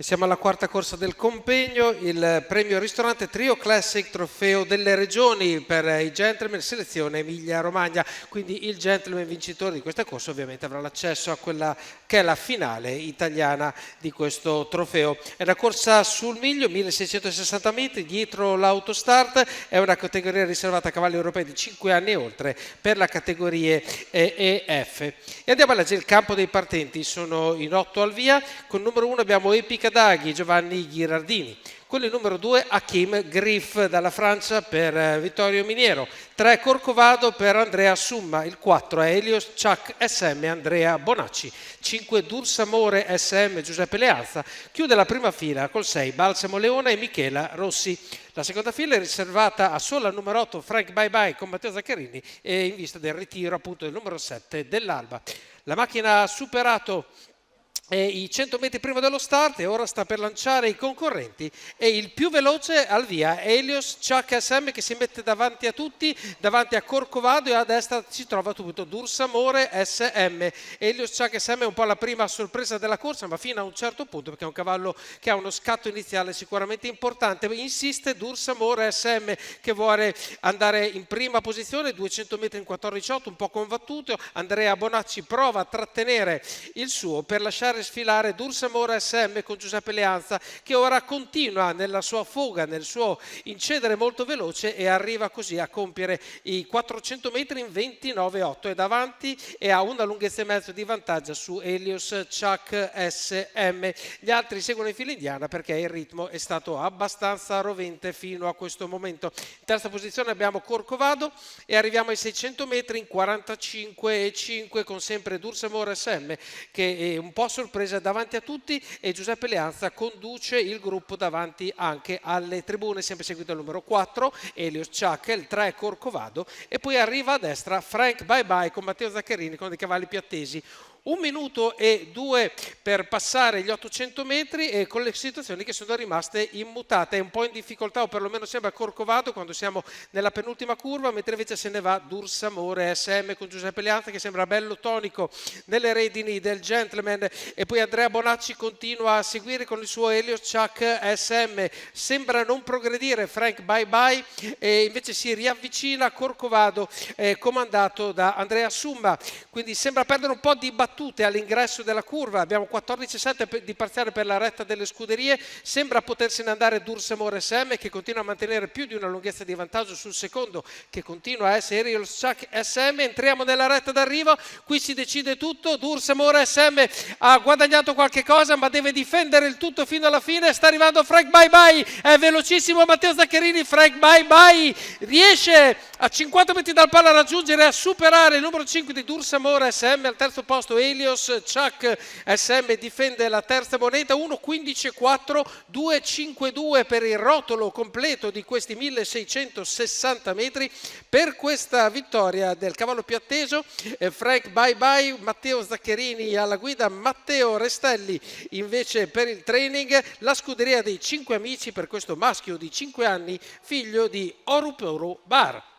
E siamo alla quarta corsa del compegno, il premio ristorante Trio Classic trofeo delle regioni per i gentleman selezione Emilia-Romagna, quindi il gentleman vincitore di questa corsa ovviamente avrà l'accesso a quella che è la finale italiana di questo trofeo. È una corsa sul miglio, 1660 metri, dietro l'autostart, è una categoria riservata a cavalli europei di 5 anni e oltre per la categoria E e F. E andiamo a leggere il campo dei partenti, sono in 8 al via, con il numero 1 abbiamo Epica Daghi, Giovanni Ghirardini. Con il numero 2 Hakim Griff dalla Francia per Vittorio Miniero. 3 Corcovado per Andrea Summa. Il 4 è Helios Chuck SM Andrea Bonacci. 5 Dursamore SM Giuseppe Leanza. Chiude la prima fila col 6 Balsamo Leone e Michela Rossi. La seconda fila è riservata a solo al numero 8 Frank Bye Bye con Matteo Zaccherini e in vista del ritiro appunto del numero 7 dell'Alba. La macchina ha superato i 100 metri prima dello start e ora sta per lanciare i concorrenti e il più veloce al via è Helios Chuck SM che si mette davanti a tutti, davanti a Corcovado, e a destra si trova tutto Dursamore SM. Helios Chuck SM è un po' la prima sorpresa della corsa, ma fino a un certo punto, perché è un cavallo che ha uno scatto iniziale sicuramente importante. Insiste Dursamore SM che vuole andare in prima posizione, 200 metri in 14,8, un po' combattuto. Andrea Bonacci prova a trattenere il suo per lasciare sfilare Dursamore SM con Giuseppe Leanza, che ora continua nella sua fuga, nel suo incedere molto veloce, e arriva così a compiere i 400 metri in 29,8, e davanti e ha una lunghezza e mezzo di vantaggio su Helios Chuck SM. Gli altri seguono in fila indiana perché il ritmo è stato abbastanza rovente fino a questo momento. In terza posizione abbiamo Corcovado e arriviamo ai 600 metri in 45,5 con sempre Dursamore SM che è un po' sorpresa davanti a tutti, e Giuseppe Leanza conduce il gruppo davanti anche alle tribune, sempre seguito dal numero 4 Helios Chuck, il 3 Corcovado, e poi arriva a destra Frank Bye Bye con Matteo Zaccherini con dei cavalli più attesi. 1 minuto e 2 per passare gli 800 metri e con le situazioni che sono rimaste immutate. È un po' in difficoltà, o perlomeno sembra Corcovado quando siamo nella penultima curva, mentre invece se ne va Dursamore SM con Giuseppe Leanza che sembra bello tonico nelle redini del gentleman, e poi Andrea Bonacci continua a seguire con il suo Helios Chuck SM. Sembra non progredire Frank Bye Bye e invece si riavvicina Corcovado comandato da Andrea Summa, quindi sembra perdere un po' di battute all'ingresso della curva. Abbiamo 14,7 di parziale per la retta delle scuderie, sembra potersene andare Dursamore SM che continua a mantenere più di una lunghezza di vantaggio sul secondo, che continua a essere Helios Chuck SM. Entriamo nella retta d'arrivo, qui si decide tutto. Dursamore SM ha guadagnato qualche cosa ma deve difendere il tutto fino alla fine. Sta arrivando Frank Bye Bye, è velocissimo Matteo Zaccherini. Frank Bye Bye riesce a 50 metri dal palo a raggiungere e a superare il numero 5 di Dursamore SM. Al terzo posto Helios Chuck SM difende la terza moneta, 1,15,4, 2,52 per il rotolo completo di questi 1660 metri. Per questa vittoria del cavallo più atteso, Frank Bye Bye, Matteo Zaccherini alla guida, Matteo Restelli invece per il training, la scuderia dei 5 amici per questo maschio di 5 anni, figlio di Orupeuru Bar.